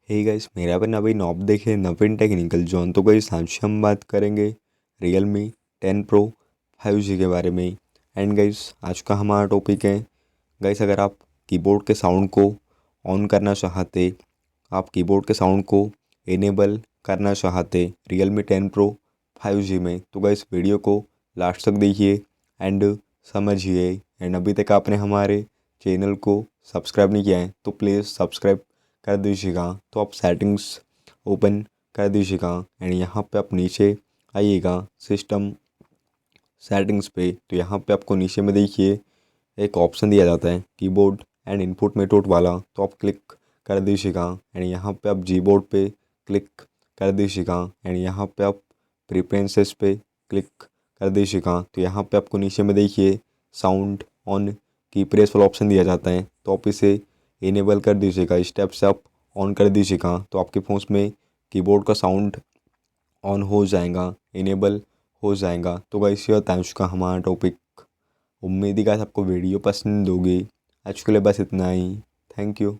Hey guys, मेरे यहाँ पे नवीन आप देखे नवीन टेक्निकल जोन। तो गाइस आज हम बात करेंगे Realme 10 Pro 5G के बारे में। एंड गाइस आज का हमारा टॉपिक है गाइस, अगर आप कीबोर्ड के साउंड को ऑन करना चाहते, आप कीबोर्ड के साउंड को इनेबल करना चाहते Realme 10 Pro 5G में, तो गाइस वीडियो को लास्ट तक देखिए एंड समझिए। एंड अभी तक आपने हमारे चैनल को सब्सक्राइब नहीं किया है तो प्लीज़ सब्सक्राइब कर दीजिएगा। तो आप सेटिंग्स ओपन कर दीजिएगा एंड यहाँ पे आप नीचे आइएगा सिस्टम सेटिंग्स पे। तो यहाँ पे आपको नीचे में देखिए एक ऑप्शन दिया जाता है कीबोर्ड एंड इनपुट मेथड वाला, तो आप क्लिक कर दीजिएगा एंड यहाँ पे आप जीबोर्ड पे क्लिक कर दीजिएगा एंड यहाँ पे आप प्रेफरेंसेस पे क्लिक कर दीजिएगा। तो यहाँ पे आपको नीचे में देखिए साउंड ऑन की प्रेस वाला ऑप्शन दिया जाता है, तो आप इसे इनेबल कर दीजिएगा। इस स्टेप से आप ऑन कर दीजिएगा तो आपके फ़ोन में कीबोर्ड का साउंड ऑन हो जाएगा, इनेबल हो जाएगा। तो गाइस ये था आज का हमारा टॉपिक। उम्मीद है गाइस आपको वीडियो पसंद होगी। आज के लिए बस इतना ही। Thank you.